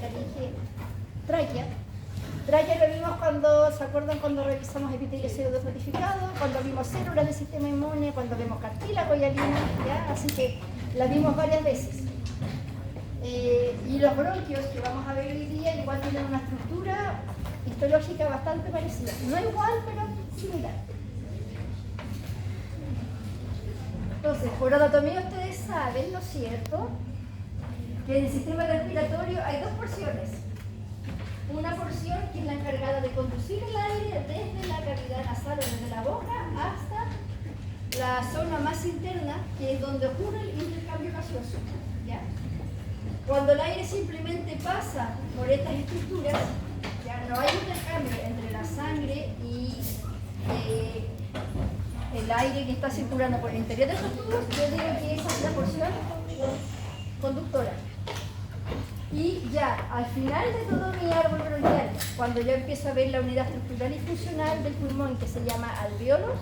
laringe, tráquea. Tráquea lo vimos cuando, ¿se acuerdan cuando revisamos epitelio pseudostratificado? Cuando vimos células del sistema inmune, cuando vemos cartílago y alina, ¿ya? Así que la vimos varias veces. Y los bronquios que vamos a ver hoy día igual tienen una estructura histológica bastante parecida. No igual, pero similar. Entonces, por anatomía ustedes saben, ¿no es cierto?, que en el sistema respiratorio hay dos porciones. Una porción que es la encargada de conducir el aire desde la cavidad nasal o desde la boca hasta la zona más interna, que es donde ocurre el intercambio gaseoso, ¿ya? Cuando el aire simplemente pasa por estas estructuras, ya no hay intercambio entre la sangre y el aire que está circulando por el interior de esos tubos. Yo digo que esa es la porción conductora. Y ya al final de todo mi árbol bronquial, cuando yo empiezo a ver la unidad estructural y funcional del pulmón, que se llama alvéolos,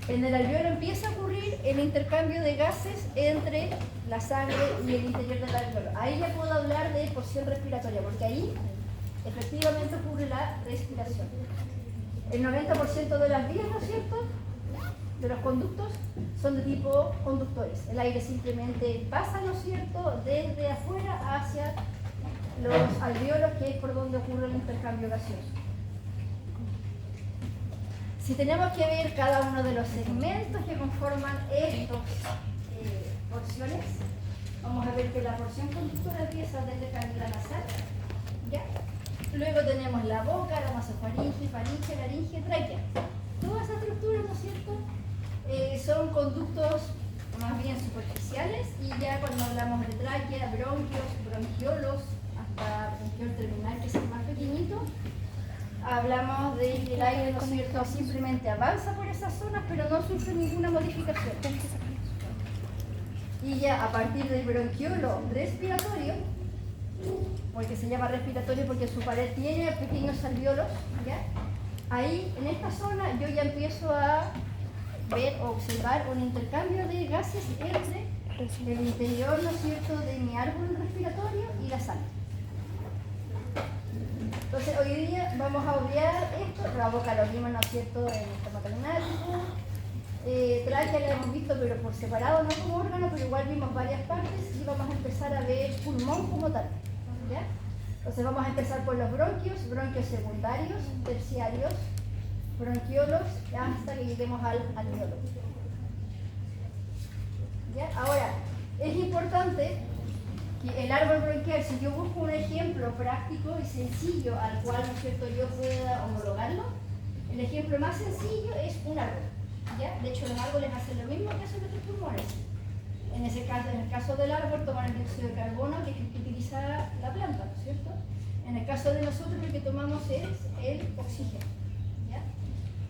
en el alvéolo empieza a ocurrir el intercambio de gases entre la sangre y el interior del alvéolo. Ahí ya puedo hablar de porción respiratoria, porque ahí efectivamente ocurre la respiración. El 90% de las vías, ¿no es cierto?, de los conductos son de tipo conductores. El aire simplemente pasa, ¿no es cierto?, desde afuera hacia los alvéolos, que es por donde ocurre el intercambio gaseoso. Si tenemos que ver cada uno de los segmentos que conforman estas porciones, vamos a ver que la porción conductora empieza desde cavidad nasal, ¿ya? Luego tenemos la boca, la nasofaringe, faringe, laringe, tráquea. Todas esas estructuras, ¿no es cierto?, son conductos más bien superficiales, y ya cuando hablamos de tráquea, bronquios, bronquiolos, hasta bronquiol terminal, que es el más pequeñito, hablamos de que el aire, ¿no es cierto?, simplemente avanza por esas zonas, pero no sufre ninguna modificación. Y ya a partir del bronquiolo respiratorio, porque se llama respiratorio porque su pared tiene pequeños alvéolos, ¿ya? Ahí, en esta zona, yo ya empiezo a ver o observar un intercambio de gases entre el interior, ¿no es cierto?, de mi árbol respiratorio y la sangre. Entonces, hoy día vamos a obviar esto. La boca lo vimos, ¿no es cierto?, en el estomaco lunático. Tráquea la hemos visto, pero por separado, no como órgano, pero igual vimos varias partes, y vamos a empezar a ver pulmón como tal, ¿ya? Entonces vamos a empezar por los bronquios secundarios, terciarios, bronquiolos, hasta que lleguemos al alvéolo. ¿Ya? Ahora, es importante que el árbol bronquial, si yo busco un ejemplo práctico y sencillo al cual, ¿no es cierto?, yo pueda homologarlo, el ejemplo más sencillo es un árbol, ¿ya? De hecho, los árboles hacen lo mismo que hacen nuestros pulmones. En el caso del árbol, toman el dióxido de carbono, que es el que utiliza la planta, ¿no es cierto? En el caso de nosotros, lo que tomamos es el oxígeno, ¿ya?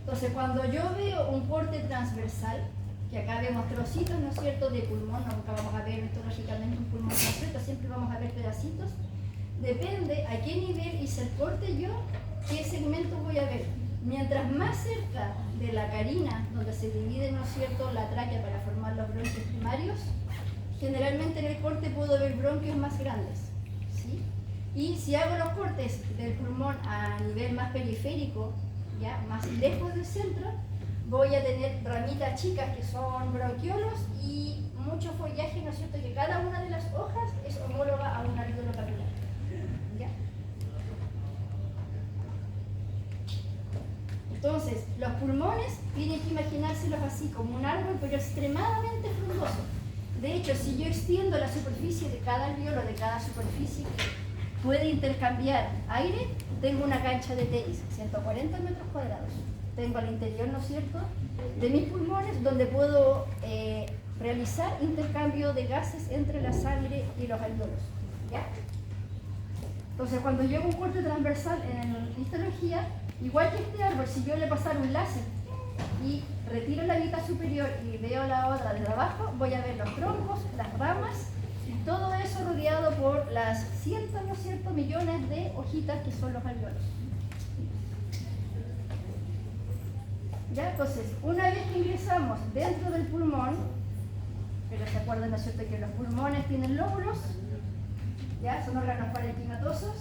Entonces, cuando yo veo un corte transversal, que acá vemos trocitos, ¿no es cierto?, de pulmón, nunca vamos a ver histológicamente un pulmón completo, siempre vamos a ver pedacitos. Depende a qué nivel hice el corte yo, qué segmento voy a ver. Mientras más cerca de la carina, donde se divide, ¿no es cierto?, la tráquea para formar los bronquios primarios, generalmente en el corte puedo ver bronquios más grandes, ¿sí? Y si hago los cortes del pulmón a nivel más periférico, ya más lejos del centro, voy a tener ramitas chicas que son bronquiolos y mucho follaje, ¿no es cierto?, que cada una de las hojas es homóloga a un alvéolo capilar, ¿ya? Entonces, los pulmones tienen que imaginárselos así, como un árbol, pero extremadamente frondoso. De hecho, si yo extiendo la superficie de cada alvéolo, de cada superficie que puede intercambiar aire, tengo una cancha de tenis, 140 metros cuadrados. Tengo al interior, ¿no es cierto?, de mis pulmones, donde puedo realizar intercambio de gases entre la sangre y los alvéolos, ¿ya? Entonces, cuando yo hago un corte transversal en la histología, igual que este árbol, si yo le pasara un láser y retiro la mitad superior y veo la otra desde abajo, voy a ver los troncos, las ramas, y todo eso rodeado por las cientos, ¿no es cierto?, millones de hojitas que son los alvéolos. ¿Ya? Entonces, una vez que ingresamos dentro del pulmón, pero se acuerdan, ¿no es cierto?, que los pulmones tienen lóbulos, ¿Ya? Son órganos parenquimatosos.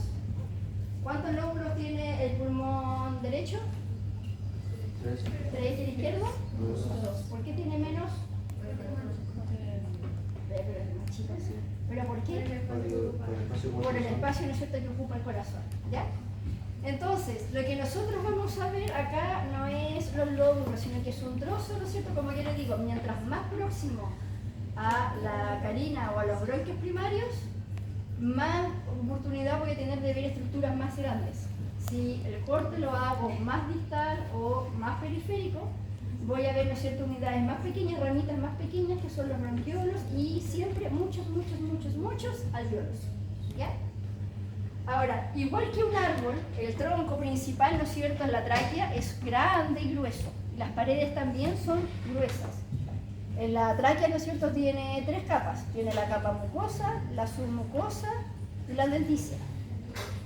¿Cuántos lóbulos tiene el pulmón derecho? 3. 3. ¿Y el izquierdo? 2. ¿Por qué tiene menos? ¿Pero por qué? Por el espacio, ¿no es cierto?, que ocupa el corazón. ¿Ya? Entonces, lo que nosotros vamos a ver acá no es los lóbulos, sino que es un trozo, ¿no es cierto? Como yo le digo, mientras más próximo a la carina o a los bronquios primarios, más oportunidad voy a tener de ver estructuras más grandes. Si el corte lo hago más distal o más periférico, voy a ver, ¿no es cierto?, unidades más pequeñas, ramitas más pequeñas, que son los bronquiolos, y siempre muchos alveolos. ¿Ya? Ahora, igual que un árbol, el tronco principal, ¿no es cierto?, en la tráquea es grande y grueso. Las paredes también son gruesas. En la tráquea, ¿no es cierto?, tiene 3 capas. Tiene la capa mucosa, la submucosa y la adventicia.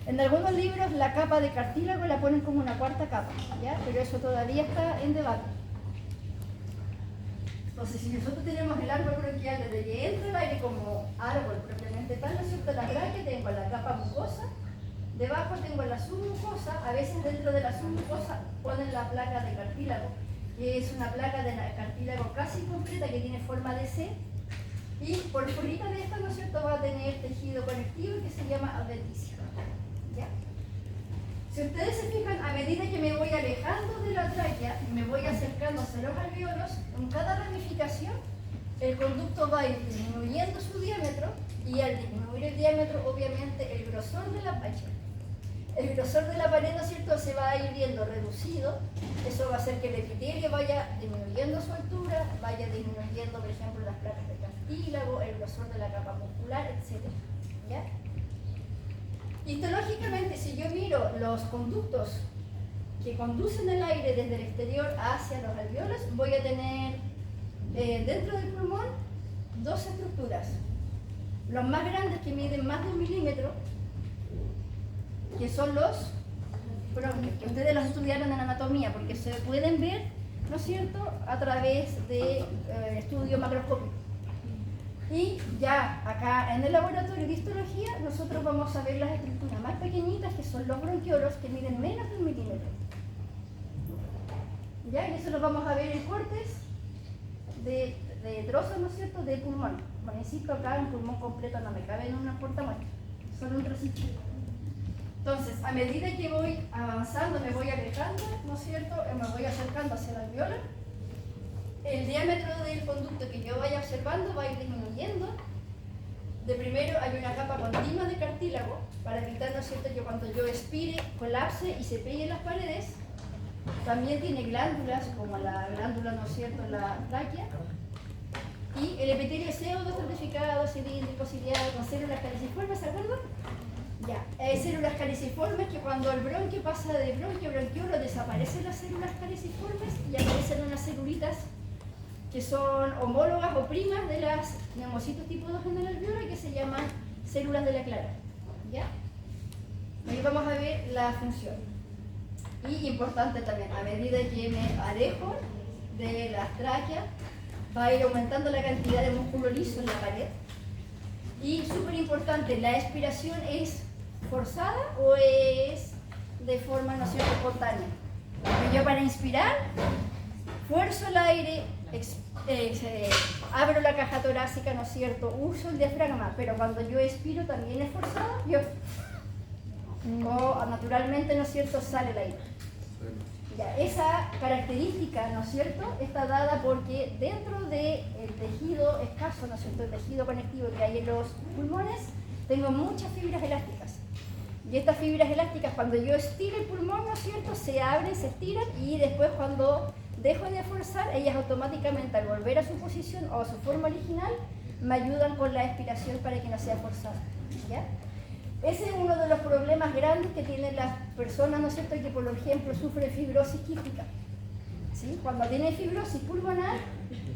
En algunos libros la capa de cartílago la ponen como una 4ª capa, ¿ya? Pero eso todavía está en debate. Entonces, si nosotros tenemos el árbol bronquial desde que entra el aire como árbol propiamente tal, ¿no es cierto?, la tráquea tengo la capa mucosa, debajo tengo la submucosa, a veces dentro de la submucosa ponen la placa de cartílago, que es una placa de cartílago casi completa que tiene forma de C, y por fuera de esta, ¿no es cierto?, va a tener tejido conectivo que se llama adventicia. ¿Ya? Si ustedes se fijan, a medida que me voy alejando de la tráquea y me voy acercando hacia los alveolos, en cada ramificación el conducto va a ir disminuyendo su diámetro, y al disminuir el diámetro, obviamente, el grosor de la pared. El grosor de la pared, ¿no es cierto?, se va a ir viendo reducido. Eso va a hacer que el epitelio vaya disminuyendo su altura, vaya disminuyendo, por ejemplo, las placas de cartílago, el grosor de la capa muscular, etc. ¿Ya? Histológicamente, si yo miro los conductos que conducen el aire desde el exterior hacia los alveolos, voy a tener dentro del pulmón 2 estructuras. Los más grandes, que miden más de 1 milímetro, que son los bronquios, que ustedes los estudiaron en anatomía, porque se pueden ver, ¿no es cierto?, a través de estudio macroscópico. Y ya acá en el laboratorio de histología nosotros vamos a ver las estructuras más pequeñitas, que son los bronquiolos, que miden menos de 1 milímetro. ¿Ya? Y eso lo vamos a ver en cortes de trozos, ¿no es cierto?, de pulmón. Bueno, insisto, acá un pulmón completo no me cabe en una portamuestra, solo un trocito. Entonces, a medida que voy avanzando, me voy alejando, ¿no es cierto?, me voy acercando hacia la alveola, el diámetro del conducto que yo vaya observando va a ir disminuyendo. De primero hay una capa continua de cartílago para evitar, ¿no es cierto?, que cuando yo expire colapse y se pegue en las paredes. También tiene glándulas, como la glándula, ¿no es cierto?, la tráquea. Y el epitelio es pseudo-estratificado, cilíndrico, ciliado, con células caliciformes, ¿se acuerdan? Ya, hay células caliciformes que cuando el bronquio pasa de bronquio a bronquiolo desaparecen las células caliciformes y aparecen unas celulitas que son homólogas o primas de las neumocitos tipo 2 en el alveolo, que se llaman células de la clara. ¿Ya? Ahí vamos a ver la función. Y importante también, a medida que me alejo de las tráqueas, va a ir aumentando la cantidad de músculo liso en la pared. Y súper importante, ¿la expiración es forzada o es de forma, no sé, espontánea? Porque yo para inspirar, fuerzo el aire, abro la caja torácica, ¿no es cierto?, uso el diafragma, pero cuando yo expiro también es forzado, yo o naturalmente, ¿no es cierto?, sale el aire. Ya, esa característica, ¿no es cierto?, está dada porque dentro del tejido escaso, ¿no es cierto?, el tejido conectivo que hay en los pulmones, tengo muchas fibras elásticas. Y estas fibras elásticas, cuando yo estiro el pulmón, ¿no es cierto?, se abren, se estiran, y después cuando dejo de forzar, ellas automáticamente, al volver a su posición o a su forma original, me ayudan con la expiración para que no sea forzada. ¿Ya? Ese es uno de los problemas grandes que tienen las personas, ¿no es cierto?, que por ejemplo sufren fibrosis quística. ¿Sí? Cuando tienen fibrosis pulmonar,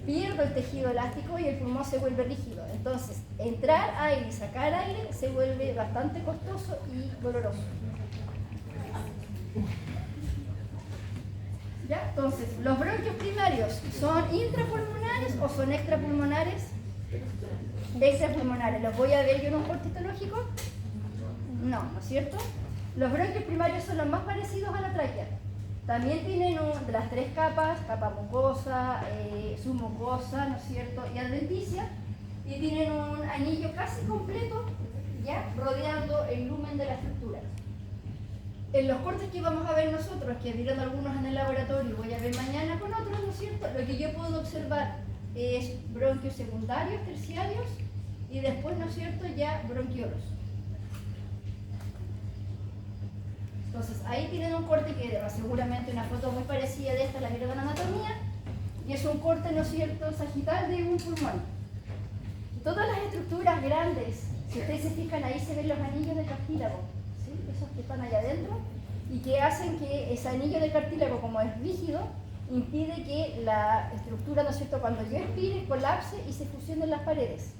pierdo el tejido elástico y el pulmón se vuelve rígido. Entonces, entrar aire y sacar aire se vuelve bastante costoso y doloroso. ¿Ya? Entonces, ¿los bronquios primarios son intrapulmonares o son extrapulmonares? Extrapulmonares. Los voy a ver yo en un corte histológico. No, ¿no es cierto? Los bronquios primarios son los más parecidos a la tráquea. También tienen de las tres capas, capa mucosa, submucosa, ¿no es cierto?, y adventicia, y tienen un anillo casi completo, ya, rodeando el lumen de la estructura. En los cortes que vamos a ver nosotros, que vieron algunos en el laboratorio y voy a ver mañana con otros, ¿no es cierto?, lo que yo puedo observar es bronquios secundarios, terciarios, y después, ¿no es cierto?, ya bronquiolos. Entonces, ahí tienen un corte que seguramente una foto muy parecida de esta, la vieron en anatomía, y es un corte, ¿no es cierto?, sagital de un pulmón. Todas las estructuras grandes, si ustedes se fijan, ahí se ven los anillos de cartílago, ¿sí?, esos que están allá adentro, y que hacen que ese anillo de cartílago, como es rígido, impide que la estructura, ¿no es cierto?, cuando yo expire, colapse y se fusionen las paredes.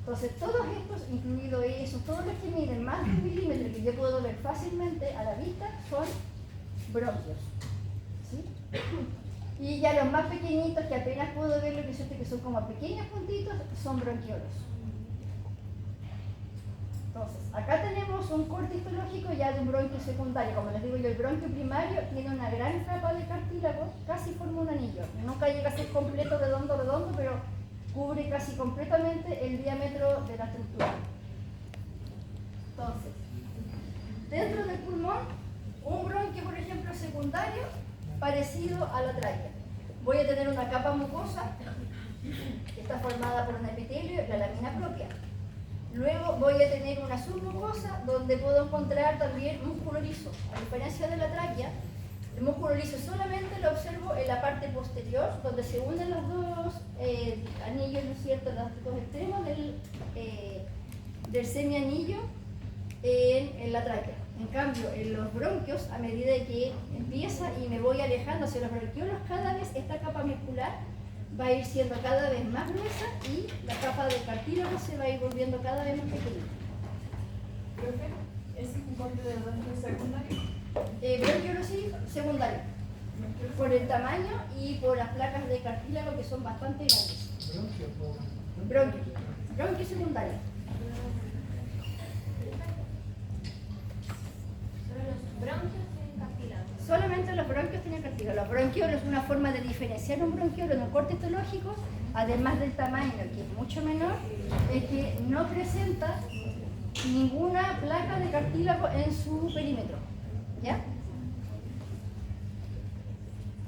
Entonces, todos estos, incluido esos, todos los que miden más de 1 milímetro, que yo puedo ver fácilmente a la vista, son bronquios, ¿sí? Y ya los más pequeñitos, que apenas puedo ver, lo que son como pequeños puntitos, son bronquiolos. Entonces, acá tenemos un corte histológico ya de un bronquio secundario. Como les digo yo, el bronquio primario tiene una gran capa de cartílago, casi forma un anillo. Nunca llega a ser completo, redondo, pero cubre casi completamente el diámetro de la estructura. Entonces, dentro del pulmón, un bronquio, por ejemplo, secundario, parecido a la tráquea. Voy a tener una capa mucosa, que está formada por un epitelio y la lámina propia. Luego voy a tener una submucosa, donde puedo encontrar también músculo liso. A diferencia de la tráquea, el músculo liso solamente lo observo en la parte posterior, donde se unen los dos anillos, ¿no es cierto?, los dos extremos del semianillo en la tráquea. En cambio, en los bronquios, a medida que empieza y me voy alejando hacia los bronquiolos, cada vez esta capa muscular va a ir siendo cada vez más gruesa y la capa de cartílago se va a ir volviendo cada vez más pequeña. Profe, ¿es un corte de bronquio secundario? Bronquio sí, secundario, por el tamaño y por las placas de cartílago que son bastante grandes. Bronquio secundario. Solamente los bronquios tienen cartílago. Los bronquiolos, una forma de diferenciar un bronquiolo en un corte histológico, además del tamaño, que es mucho menor, es que no presenta ninguna placa de cartílago en su perímetro. ¿Ya?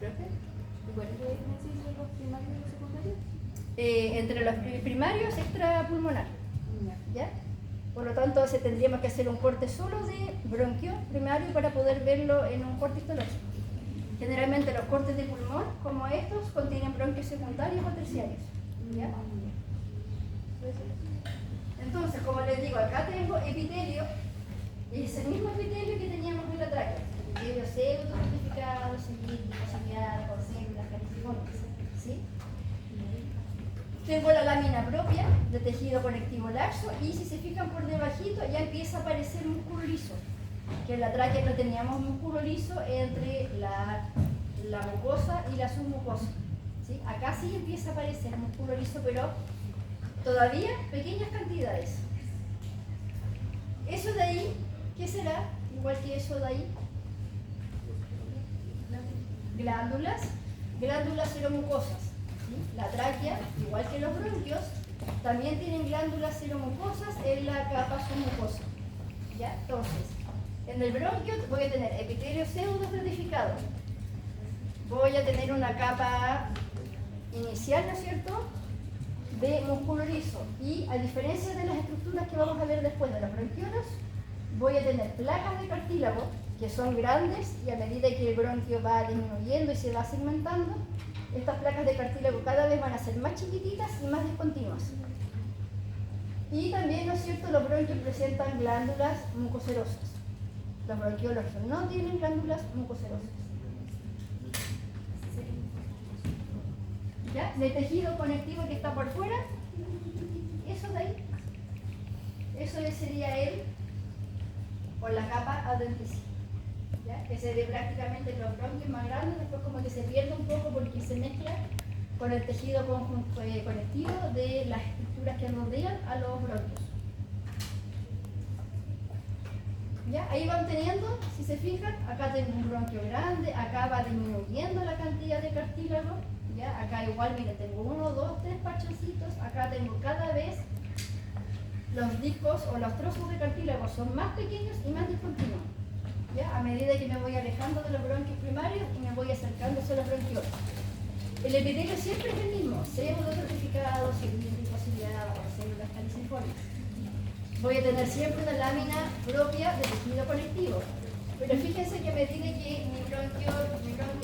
¿Cuál es la diferencia entre los primarios y los secundarios? Entre los primarios extrapulmonar. ¿Ya? Por lo tanto, tendríamos que hacer un corte solo de bronquio primario para poder verlo en un corte histológico. Generalmente los cortes de pulmón, como estos, contienen bronquios secundarios o terciarios. ¿Ya? Entonces, como les digo, acá tengo epitelio, es el mismo epitelio que teníamos en la tráquea. Epitelio pseudo ramificado, cilíndrico, ciliado, con células calciformes, ¿sí? Tengo la lámina propia de tejido conectivo laxo y si se fijan por debajito ya empieza a aparecer músculo liso, que en la tráquea no teníamos músculo liso entre la mucosa y la submucosa, ¿sí? Acá sí empieza a aparecer músculo liso, pero todavía pequeñas cantidades. Eso de ahí, ¿qué será? Igual que eso de ahí. Glándulas seromucosas. ¿Sí? La tráquea, igual que los bronquios, también tienen glándulas seromucosas en la capa submucosa. ¿Ya? Entonces, en el bronquio voy a tener epitelio pseudo estratificado. Voy a tener una capa inicial, ¿no es cierto?, de músculo liso. Y a diferencia de las estructuras que vamos a ver después de los bronquiolos, voy a tener placas de cartílago que son grandes y a medida que el bronquio va disminuyendo y se va segmentando, estas placas de cartílago cada vez van a ser más chiquititas y más discontinuas. Y también, ¿no es cierto?, los bronquios presentan glándulas mucoserosas. Los bronquiolos no tienen glándulas mucoserosas. ¿Ya? De tejido conectivo que está por fuera, eso de ahí, eso sería él por la capa adventicia, ¿ya? Que se ve prácticamente los bronquios más grandes, después como que se pierde un poco porque se mezcla con el tejido conectivo de las estructuras que rodean a los bronquios. ¿Ya? Ahí van teniendo, si se fijan, acá tengo un bronquio grande, acá va disminuyendo la cantidad de cartílago, ¿ya? Acá igual, miren, tengo 1, 2, 3 parchecitos, acá tengo cada vez los discos o los trozos de cartílago son más pequeños y más discontinuos, ¿ya? A medida que me voy alejando de los bronquios primarios y me voy acercando a los bronquiolos. El epitelio siempre es el mismo, pseudotrofificado, cilíndrico, ciliado o células caliciformes. Voy a tener siempre una lámina propia de tejido conectivo. Pero fíjense que a medida que mi bronquio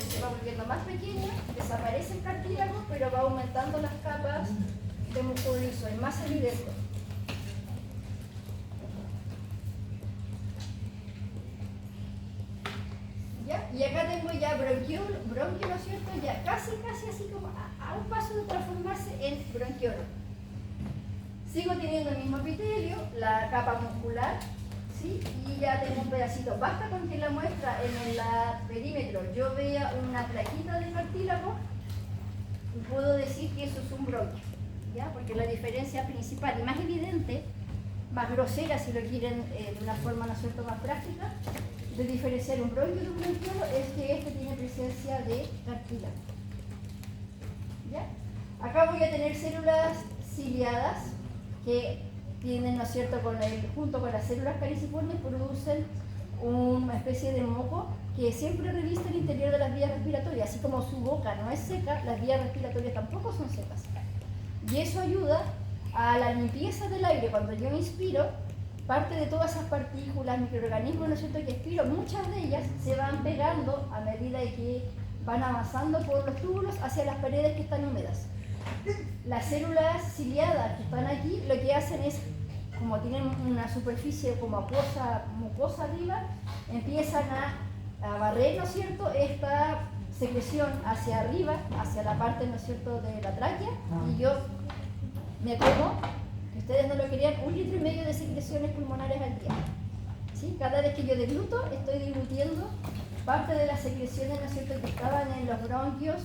se va volviendo más pequeño, desaparece el cartílago, pero va aumentando las capas de músculo liso, es más evidente. ¿Ya? Y acá tengo ya bronquio, ¿no es cierto? Ya casi así como a un paso de transformarse en bronquiolo. Sigo teniendo el mismo epitelio, la capa muscular, ¿sí? Y ya tengo un pedacito. Basta con que la muestra en el perímetro yo vea una plaquita de cartílago y puedo decir que eso es un bronquio, ¿ya? Porque la diferencia principal y más evidente, más grosera si lo quieren de una forma, ¿no es cierto?, más práctica, de diferenciar un bronquio de un bronquiolo es que este tiene presencia de cartílago, ¿ya? Acá voy a tener células ciliadas que tienen, ¿no es cierto?, junto con las células caliciformes producen una especie de moco que siempre reviste el interior de las vías respiratorias, así como su boca no es seca, las vías respiratorias tampoco son secas. Y eso ayuda a la limpieza del aire. Cuando yo inspiro, parte de todas esas partículas, microorganismos, ¿no es cierto?, que expiro, muchas de ellas se van pegando a medida de que van avanzando por los túbulos hacia las paredes que están húmedas. Las células ciliadas que están aquí lo que hacen es, como tienen una superficie como mucosa arriba, empiezan a barrer, ¿no es cierto?, esta secreción hacia arriba, hacia la parte, ¿no es cierto?, de la tráquea, y yo me como, que ustedes no lo querían, 1,5 litros de secreciones pulmonares al día. ¿Sí? Cada vez que yo degluto, estoy diluyendo parte de las secreciones, ¿no es cierto?, que estaban en los bronquios,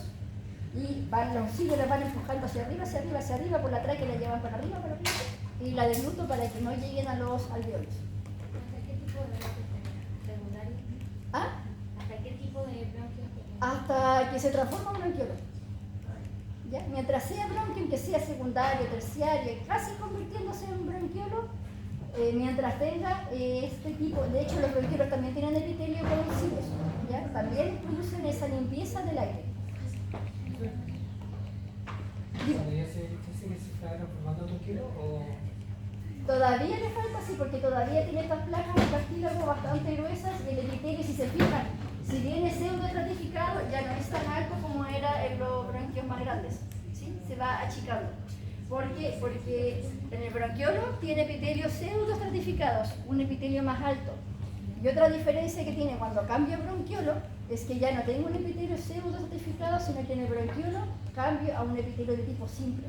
y los cilios las van empujando hacia arriba, por la tráquea la llevan para arriba, y la degluto para que no lleguen a los alveolos. ¿Hasta qué tipo de secundario? ¿Ah? ¿Hasta qué tipo de bronquios? Hasta que se transforma en bronquiolo. ¿Ya? Mientras sea bronquio, que sea secundario, terciario, casi convirtiéndose en bronquiolo, mientras tenga este tipo, de hecho los bronquiolos también tienen epitelio con cilios, ¿ya? También producen esa limpieza del aire. ¿Todavía se dice que se está transformando en kilo o...? Todavía le falta, sí, porque todavía tiene estas placas de cartílago bastante gruesas y el epitelio, si se fijan, si bien es pseudoestratificado, ya no es tan alto como era en los bronquios más grandes, ¿sí? Se va achicando. ¿Por qué? Porque en el bronquiolo tiene epitelios pseudoestratificados, un epitelio más alto. Y otra diferencia que tiene cuando cambio a bronquiolo es que ya no tengo un epitelio pseudoestratificado, sino que en el bronquiolo cambio a un epitelio de tipo simple.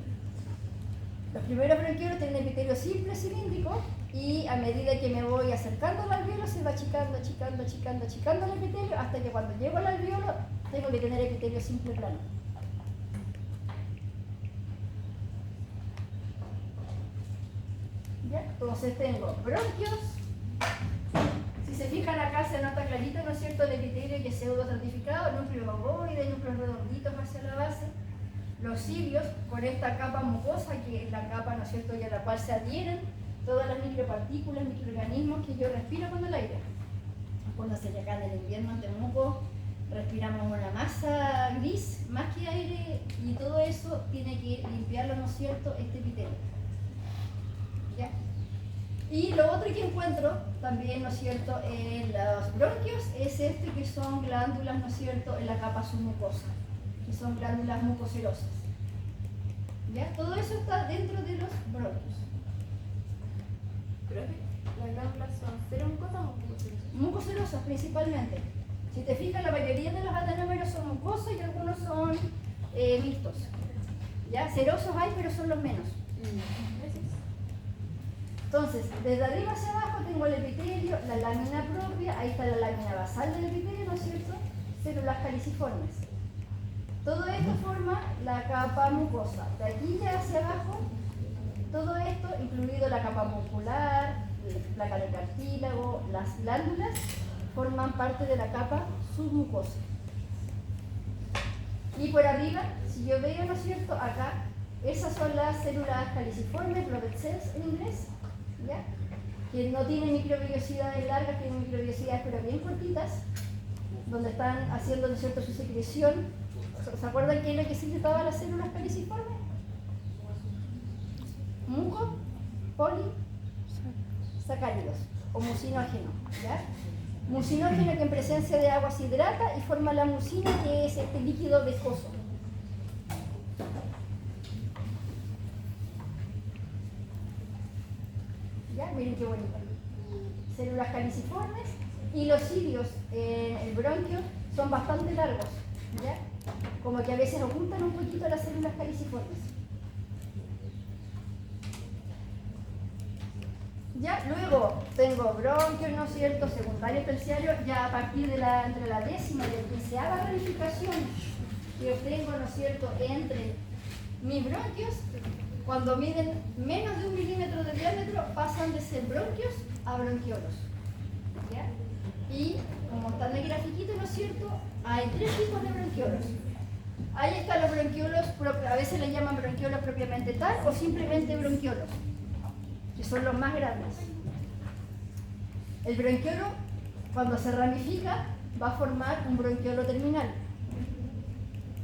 Los primeros bronquiolos tienen epitelio simple cilíndrico y a medida que me voy acercando al alveolo se va achicando el epitelio hasta que cuando llego al alveolo tengo que tener epitelio simple plano. ¿Ya? Entonces tengo bronquios. Si se fijan acá se nota clarito, ¿no es cierto?, el epitelio que es pseudoestratificado, núcleo ovoide, núcleos redonditos hacia la base. Los cilios con esta capa mucosa, que es la capa, ¿no es cierto?, y a la cual se adhieren todas las micropartículas, microorganismos que yo respiro con el aire. Cuando se acá en el invierno en Temuco, respiramos una masa gris, más que aire, y todo eso tiene que limpiarlo, ¿no es cierto?, este epitelio. ¿Ya? Y lo otro que encuentro también, ¿no es cierto?, en los bronquios es que son glándulas, ¿no es cierto?, en la capa submucosa, que son glándulas mucoserosas. ¿Ya? Todo eso está dentro de los bronquios. Pero las glándulas son seromucosas o mucoserosas. Mucoserosas principalmente. Si te fijas, la mayoría de los adenómeros son mucosos y algunos son mixtos. ¿Ya? Serosos hay, pero son los menos. Entonces, desde arriba hacia abajo tengo el epitelio, la lámina propia, ahí está la lámina basal del epitelio, ¿no es cierto?, células caliciformes. Todo esto forma la capa mucosa. De aquí ya hacia abajo, todo esto, incluido la capa muscular, placa de cartílago, las glándulas forman parte de la capa submucosa. Y por arriba, si yo veo, ¿no es cierto?, acá, esas son las células caliciformes, blood cells en inglés, ¿ya?, que no tienen microvellosidades largas, tienen microvellosidades pero bien cortitas, donde están haciendo, ¿no es cierto?, su secreción. ¿Se acuerdan qué es lo que secretaban las células caliciformes? Muco, polisacáridos o mucinógeno, ¿ya? Mucinógeno que en presencia de agua se hidrata y forma la mucina, que es este líquido viscoso. ¿Ya? Miren qué bonito. Células caliciformes, y los cilios en el bronquio son bastante largos, ¿ya? Como que a veces ocultan un poquito las células caliciformes. Ya, luego tengo bronquios, ¿no es cierto?, secundario, terciario, ya a partir de entre la 10ª y la 15ª ramificación que obtengo, ¿no es cierto?, entre mis bronquios, cuando miden menos de 1 milímetro de diámetro, pasan de ser bronquios a bronquiolos, ¿ya? Y como está en el grafiquito, ¿no es cierto?, hay 3 tipos de bronquiolos. Ahí están los bronquiolos, a veces le llaman bronquiolos propiamente tal, o simplemente bronquiolos, que son los más grandes. El bronquiolo, cuando se ramifica, va a formar un bronquiolo terminal.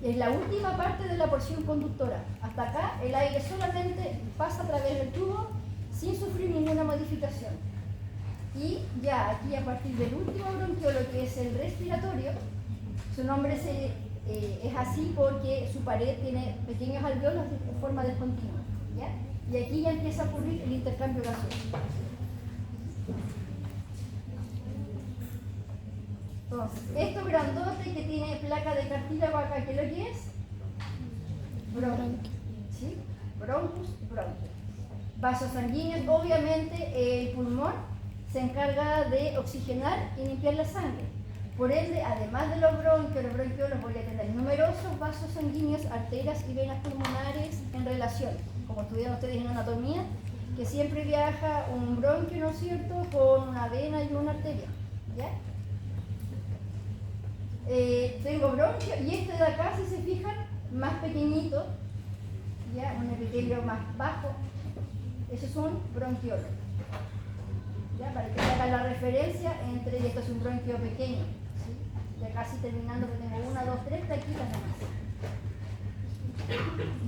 Es la última parte de la porción conductora. Hasta acá el aire solamente pasa a través del tubo sin sufrir ninguna modificación. Y ya aquí, a partir del último bronquiolo, que es el respiratorio, su nombre es así porque su pared tiene pequeños alveolos de forma discontinua, ¿ya? Y aquí ya empieza a ocurrir el intercambio gaseoso. Entonces, esto grandote que tiene placa de cartílago acá, ¿qué es lo que es? Bronquio. ¿Sí? Bronquus, bronquio. Vasos sanguíneos, obviamente el pulmón se encarga de oxigenar y limpiar la sangre. Por ende, además de los bronquiolos, voy a tener numerosos vasos sanguíneos, arterias y venas pulmonares en relación, como estudiaron ustedes en anatomía, que siempre viaja un bronquio, ¿no es cierto?, con una vena y una arteria, ¿ya? Tengo bronquio, y este de acá, si se fijan, más pequeñito, ¿ya?, un epitelio más bajo, eso es un bronquiolo, ¿ya?, para que hagan la referencia entre, y esto es un bronquio pequeño, ¿sí?, ya casi terminando, que tengo 1, 2, 3 taquitas nomás.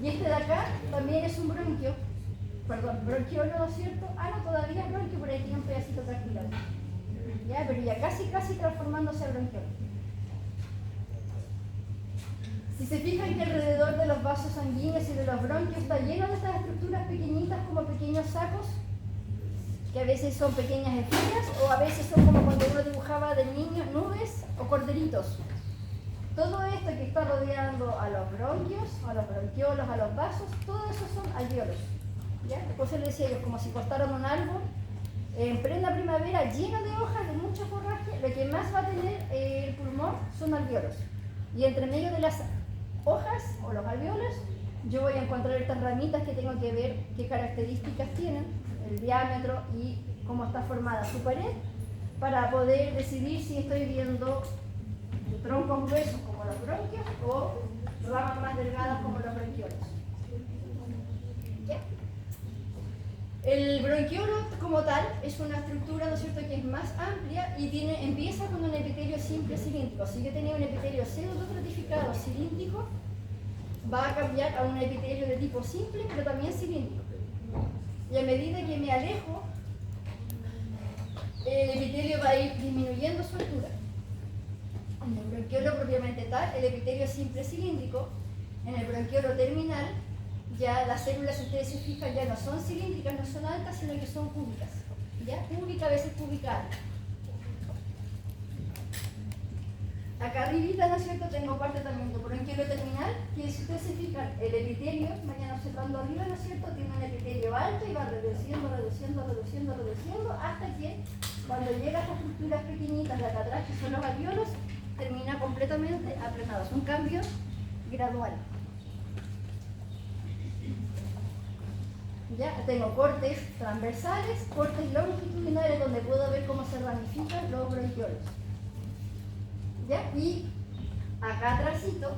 Y este de acá también es un bronquio, perdón, bronquiolo, ¿no es cierto? Ah, no, todavía es bronquio, por ahí tiene un pedacito cartílago, ¿ya?, pero ya casi transformándose a bronquiolo. Si se fijan que alrededor de los vasos sanguíneos y de los bronquios está lleno de estas estructuras pequeñitas, como pequeños sacos, que a veces son pequeñas espigas, o a veces son como cuando uno dibujaba de niño nubes o corderitos. Todo esto que está rodeando a los bronquios, a los bronquiolos, a los vasos, todo eso son alveolos, ¿ya? Por eso les decía yo, como si cortaran un árbol en plena primavera lleno de hojas, de mucha forraje, lo que más va a tener el pulmón son alveolos. Y entre medio de las hojas o los alveolos, yo voy a encontrar estas ramitas que tengo que ver qué características tienen, el diámetro y cómo está formada su pared, para poder decidir si estoy viendo troncos gruesos como los bronquios o ramas más delgadas como los bronquiolos. ¿Ya? El bronquiolo como tal es una estructura, ¿no es cierto?, que es más amplia y empieza con un epitelio simple cilíndrico. Si yo tenía un epitelio pseudostratificado cilíndrico, va a cambiar a un epitelio de tipo simple, pero también cilíndrico. Y a medida que me alejo, el epitelio va a ir disminuyendo su altura. En el bronquiolo propiamente tal, el epitelio simple cilíndrico. En el bronquiolo terminal, ya las células, si ustedes se fijan, ya no son cilíndricas, no son altas, sino que son cúbicas. ¿Ya? Cúbica a veces cubicada. Acá arribita, ¿no es cierto?, tengo parte también de bronquiolo terminal, que si ustedes se fijan, el epitelio, vayan observando arriba, ¿no es cierto?, tiene un epitelio alto y va reduciendo, hasta que cuando llega a estas estructuras pequeñitas de acá atrás, que son los alveolos, termina completamente aplanado. Es un cambio gradual. ¿Ya? Tengo cortes transversales, cortes longitudinales donde puedo ver cómo se ramifican los bronquiolos. ¿Ya? Y acá atrásito,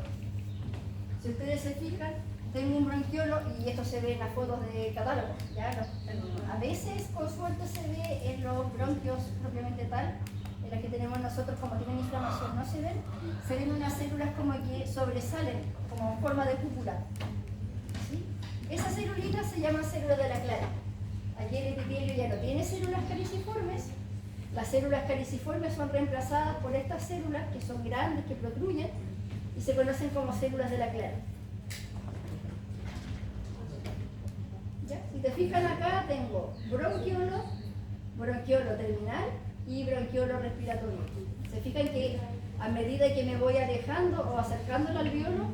si ustedes se fijan, tengo un bronquiolo y esto se ve en las fotos de catálogo. ¿Ya? A veces con suerte se ve en los bronquios propiamente tal, en las que tenemos nosotros como tienen inflamación, no se ven unas células como que sobresalen, como en forma de cúpula. ¿Sí? Esas celulitas se llaman células de la clara. Aquí el epitelio ya no tiene células caliciformes. Las células caliciformes son reemplazadas por estas células que son grandes, que protruyen y se conocen como células de la clara. ¿Ya? Si te fijan acá tengo bronquiolo terminal y bronquiolo respiratorio. Se fijan que a medida que me voy alejando o acercando al alveolo,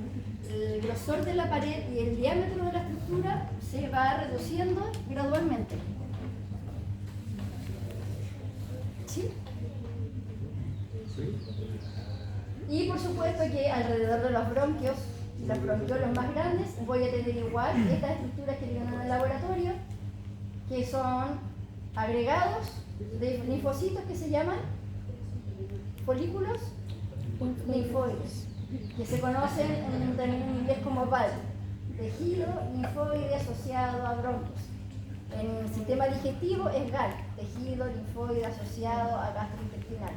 el grosor de la pared y el diámetro de la estructura se va reduciendo gradualmente. ¿Sí? Sí. Y por supuesto que alrededor de los bronquios y los bronquiolos más grandes voy a tener igual estas estructuras que vienen en el laboratorio, que son agregados de linfocitos que se llaman folículos linfoides, que se conocen en un término en inglés como VAL, tejido linfoide asociado a bronquios. En el sistema digestivo es GAL, tejido linfoide asociado a gastrointestinal.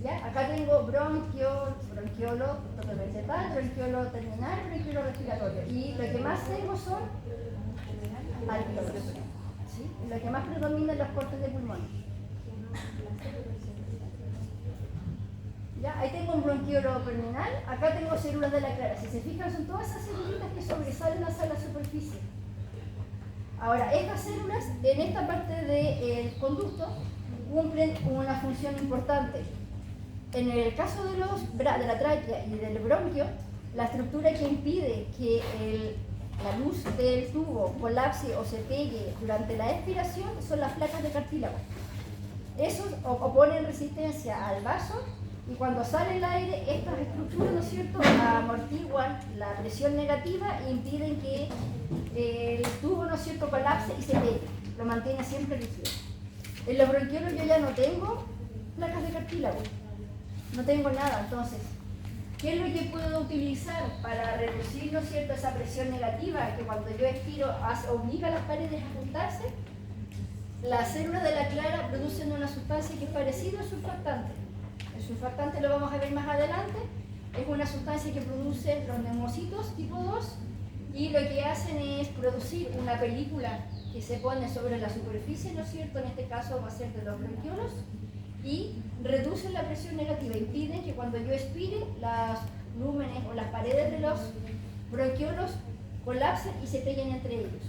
¿Ya? Acá tengo bronquiolo totalmente tal, bronquiolo terminal, bronquiolo respiratorio. Y lo que más tengo son alveolos. ¿Sí? Lo que más predomina en los cortes de pulmón. ¿Ya? Ahí tengo un bronquiolo terminal, acá tengo células de la clara. Si se fijan, son todas esas celulitas que sobresalen hacia la superficie. Ahora, estas células, en esta parte del conducto, cumplen una función importante. En el caso de la tráquea y del bronquio, la estructura que impide que la luz del tubo colapse o se pegue durante la expiración son las placas de cartílago. Esos oponen resistencia al vaso y cuando sale el aire, estas estructuras, ¿no es cierto?, amortiguan la presión negativa e impiden que el tubo, ¿no es cierto?, colapse y se pegue. Lo mantiene siempre rígido. En los bronquiolos yo ya no tengo placas de cartílago. No tengo nada, entonces, ¿qué es lo que puedo utilizar para reducir, ¿no es cierto?, esa presión negativa que cuando yo expiro obliga a las paredes a juntarse? Las células de la clara producen una sustancia que es parecida al surfactante. El surfactante lo vamos a ver más adelante, es una sustancia que producen los neumocitos tipo 2 y lo que hacen es producir una película que se pone sobre la superficie, ¿no es cierto?, en este caso va a ser de los bronquiolos, y reducen la presión negativa, impiden que cuando yo expire las lúmenes o las paredes de los bronquiolos colapsen y se peguen entre ellos.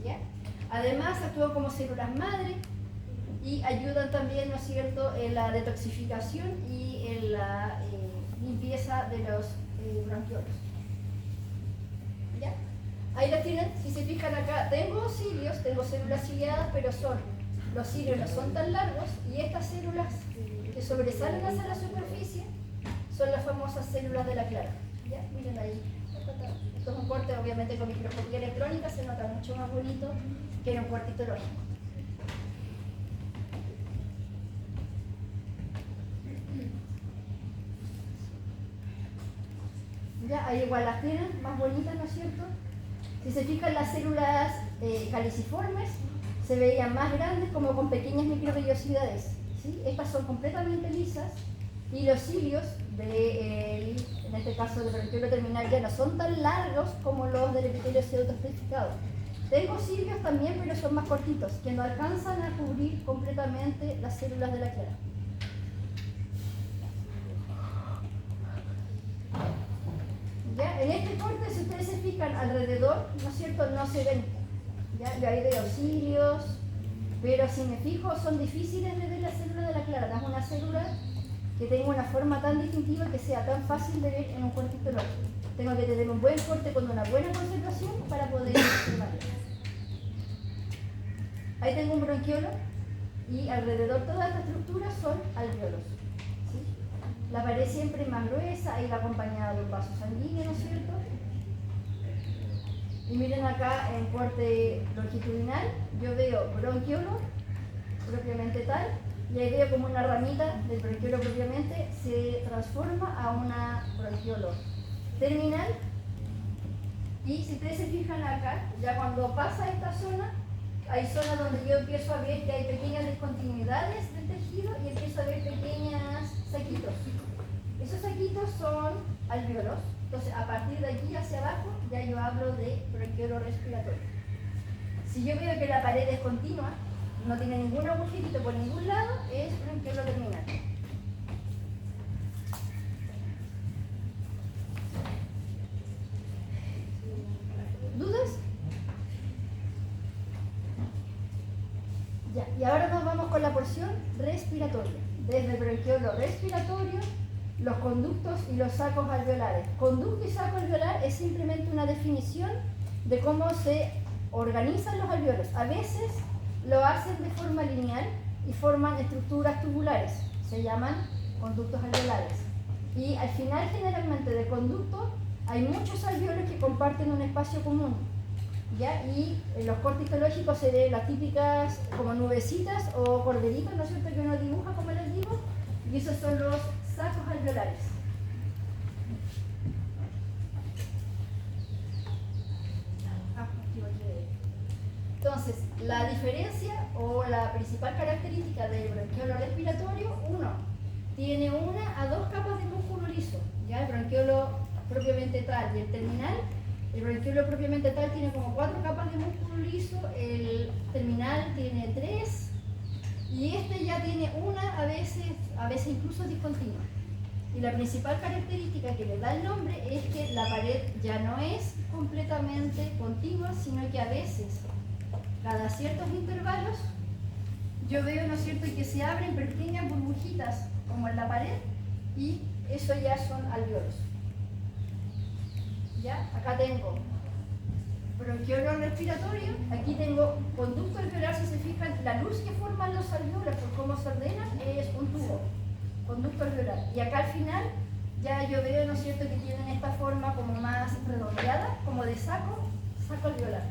¿Ya? Además actúan como células madre y ayudan también, ¿no es cierto?, en la detoxificación y en la limpieza de los bronquiolos. ¿Ya? Ahí las tienen, si se fijan acá, tengo cilios, tengo células ciliadas, pero los cilios no son tan largos y estas células que sobresalen hacia la superficie son las famosas células de la clara. ¿Ya? Miren ahí. Esto es un corte, obviamente con microscopía electrónica se nota mucho más bonito que en un corte histológico. Ya, ahí igual las tienen, más bonitas, ¿no es cierto? Si se fijan, las células caliciformes se veían más grandes, como con pequeñas microvellosidades, ¿sí? Estas son completamente lisas y los cilios, en este caso del bronquiolo terminal, ya no son tan largos como los del epitelio pseudoestratificado. Tengo cilios también, pero son más cortitos, que no alcanzan a cubrir completamente las células de la clara. ¿Ya? En este corte, si ustedes se fijan alrededor, ¿no es cierto?, no se ven. ¿Ya? Yo ahí veo cilios, pero si me fijo son difíciles de ver las células de la clara. No es una célula que tenga una forma tan distintiva que sea tan fácil de ver en un corte histológico. Tengo que tener un buen corte con una buena conservación para poder observarlo. Ahí tengo un bronquiolo y alrededor todas las estructuras son alveolos. ¿Sí? La pared siempre es más gruesa, ahí va acompañada de un vaso sanguíneo, ¿no es cierto? Y miren acá en corte longitudinal, yo veo bronquiolo propiamente tal, y ahí veo como una ramita del bronquiolo propiamente se transforma a una bronquiolo terminal. Y si ustedes se fijan acá, ya cuando pasa esta zona, hay zonas donde yo empiezo a ver que hay pequeñas discontinuidades del tejido y empiezo a ver pequeños saquitos. Esos saquitos son alvéolos. Entonces, a partir de aquí hacia abajo, ya yo hablo de bronquiolo respiratorio. Si yo veo que la pared es continua, no tiene ningún agujerito por ningún lado, es bronquiolo terminal. ¿Dudas? Ya, y ahora nos vamos con la porción respiratoria. Desde el bronquiolo respiratorio, los conductos y los sacos alveolares. Conducto y saco alveolar es simplemente una definición de cómo se organizan los alveolos. A veces lo hacen de forma lineal y forman estructuras tubulares. Se llaman conductos alveolares. Y al final, generalmente, del conducto hay muchos alveolos que comparten un espacio común. ¿Ya? Y en los cortes histológicos se ven las típicas como nubecitas o corderitos, ¿no es cierto?, que uno dibuja, como les digo, y esos son los sacos alveolares. Entonces, la diferencia o la principal característica del bronquiolo respiratorio, uno, tiene una a dos capas de músculo liso, ¿ya? El bronquiolo propiamente tal y el terminal. El bronquiolo propiamente tal tiene como 4 capas de músculo liso, el terminal tiene 3 y este ya tiene una, a veces incluso discontinua. Y la principal característica que le da el nombre es que la pared ya no es completamente continua, sino que a veces, cada ciertos intervalos, yo veo, ¿no es cierto?, que se abren pequeñas burbujitas como en la pared y eso ya son alvéolos. ¿Ya? Acá tengo bronquiolo respiratorio, aquí tengo conducto alveolar. Si se fijan, la luz que forman los alvéolos por cómo se ordenan es un tubo, conducto alveolar. Y acá al final ya yo veo, ¿no es cierto?, que tienen esta forma como más redondeada, como de saco alveolar.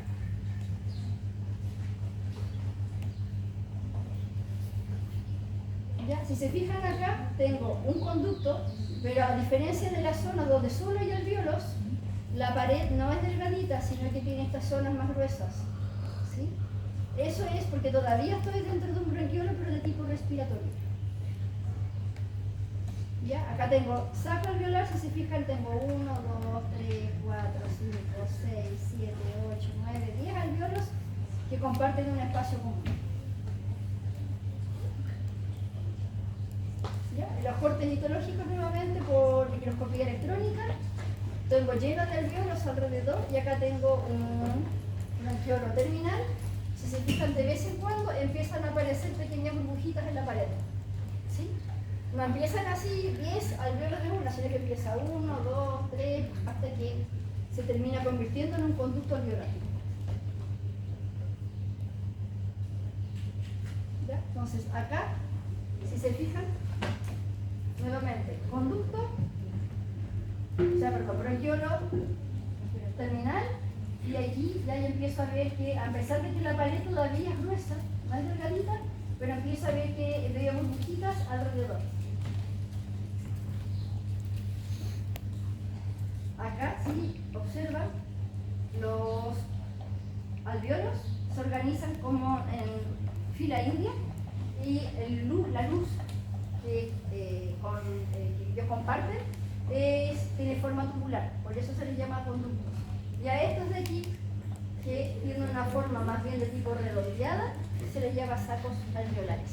¿Ya? Si se fijan acá, tengo un conducto, pero a diferencia de la zona donde solo hay alvéolos, la pared no es delgadita, sino que tiene estas zonas más gruesas. ¿Sí? Eso es porque todavía estoy dentro de un bronquiolo, pero de tipo respiratorio. ¿Ya? Acá tengo saco alveolar, si se fijan, tengo 1, 2, 3, 4, 5, 6, 7, 8, 9, 10 alvéolos que comparten un espacio común. ¿Ya? En los cortes histológicos, nuevamente, por microscopía electrónica, tengo lleno de alvéolos alrededor y acá tengo un bronquiolo terminal. Si se fijan, de vez en cuando empiezan a aparecer pequeñas burbujitas en la pared. ¿Sí? No empiezan así 10 alvéolos de una, sino que empieza 1, 2, 3, hasta que se termina convirtiendo en un conducto alveolar. ¿Ya? Entonces, acá, si se fijan, nuevamente, conducto, bronquiolo terminal, y aquí ya yo empiezo a ver que, a pesar de que la pared todavía es gruesa, no es delgadita, pero empiezo a ver que veo burbujitas alrededor. Acá, si observan, los alvéolos se organizan como en fila india y la luz que ellos comparten tiene forma tubular, por eso se les llama conductos. Y a estos de aquí, que tienen una forma más bien de tipo redondeada, se les llama sacos alveolares.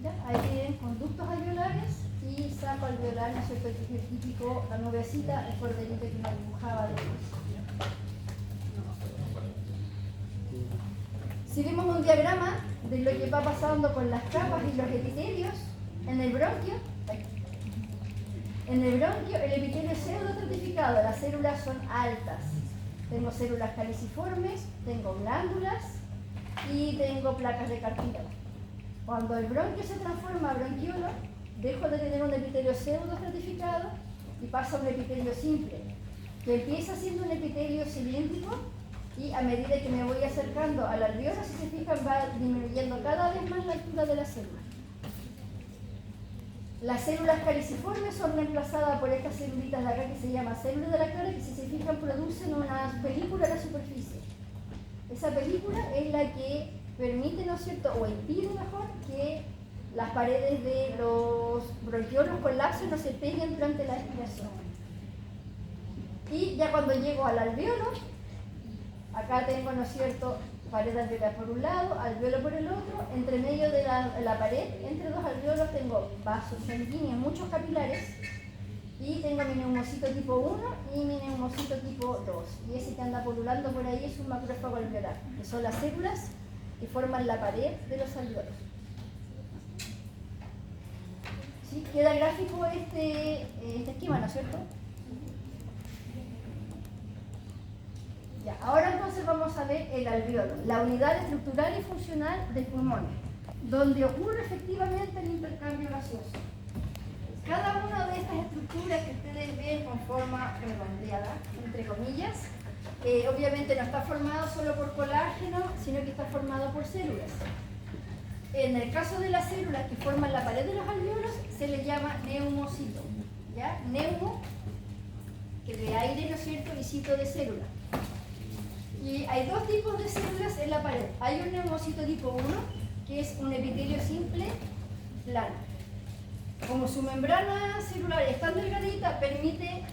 ¿Ya? Ahí tienen conductos alveolares y saco alveolar, ¿no es cierto?, que es el típico, la nubecita, el corderito que uno dibujaba después. Si vemos un diagrama de lo que va pasando con las capas y los epitelios en el bronquio, el epitelio es pseudoestratificado, las células son altas. Tengo células caliciformes, tengo glándulas y tengo placas de cartílago. Cuando el bronquio se transforma a bronquiolo, dejo de tener un epitelio pseudoestratificado y pasa a un epitelio simple, que empieza siendo un epitelio cilíndrico y a medida que me voy acercando al alveolo, si se fijan, va disminuyendo cada vez más la altura de la célula. Las células caliciformes son reemplazadas por estas celulitas de acá que se llama células de la clara, que si se fijan producen una película en la superficie. Esa película es la que permite, ¿no es cierto?, o impide mejor que las paredes de los bronquiolos colapsen o se peguen durante la expiración. Y ya cuando llego al alveolo, acá tengo, ¿no es cierto?, pared alveolar por un lado, alveolo por el otro, entre medio de la pared, entre dos alveolos tengo vasos sanguíneos, muchos capilares, y tengo mi neumocito tipo 1 y mi neumocito tipo 2. Y ese que anda pululando por ahí es un macrófago alveolar, que son las células que forman la pared de los alveolos. ¿Sí? Queda gráfico este esquema, ¿no es cierto? Ya, ahora entonces vamos a ver el alveolo, la unidad estructural y funcional del pulmón, donde ocurre efectivamente el intercambio gaseoso. Cada una de estas estructuras que ustedes ven con forma redondeada, entre comillas, obviamente no está formado solo por colágeno, sino que está formado por células. En el caso de las células que forman la pared de los alveolos, se les llama neumocito. ¿Ya? Neumo, que de aire, ¿no es cierto?, y cito de célula. Y hay dos tipos de células en la pared. Hay un neumocito tipo 1, que es un epitelio simple plano. Como su membrana celular es tan delgadita, permite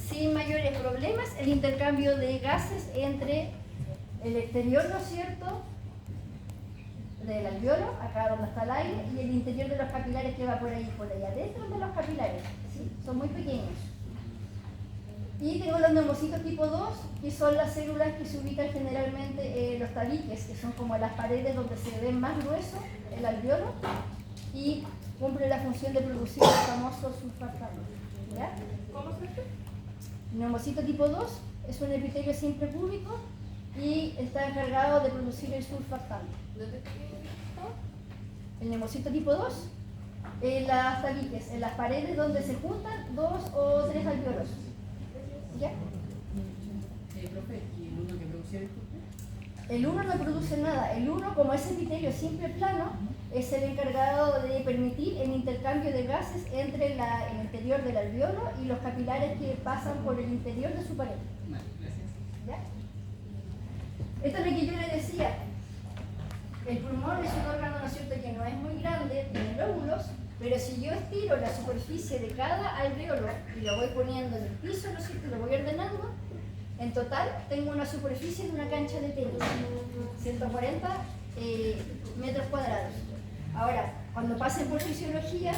sin mayores problemas el intercambio de gases entre el exterior, ¿no es cierto?, del alveolo, acá donde está el aire, y el interior de los capilares que va por ahí, adentro de los capilares, ¿sí? Son muy pequeños. Y tengo los neumocitos tipo 2, que son las células que se ubican generalmente en los tabiques, que son como las paredes donde se ve más grueso el alveolo, y cumple la función de producir el famoso surfactante. ¿Ya? ¿Cómo se hace? Neumocito tipo 2 es un epitelio simple cúbico y está encargado de producir el surfactante. ¿Dónde está? El neumocito tipo 2, en las tabiques, en las paredes donde se juntan 2 o 3 alveolos. ¿Ya? Profe, ¿y el uno que producía esto? El 1 no produce nada. El 1, como es epitelio simple plano, es el encargado de permitir el intercambio de gases entre el interior del alveolo y los capilares que pasan por el interior de su pared. Vale, gracias. ¿Ya? Esto es lo que yo le decía. El pulmón es un órgano, ¿no es cierto?, que no es muy grande, tiene lóbulos, pero si yo estiro la superficie de cada alveolo y lo voy poniendo en el piso, ¿no es cierto?, lo voy ordenando, en total tengo una superficie de una cancha de tenis, 140 metros cuadrados. Ahora, cuando pasen por fisiología,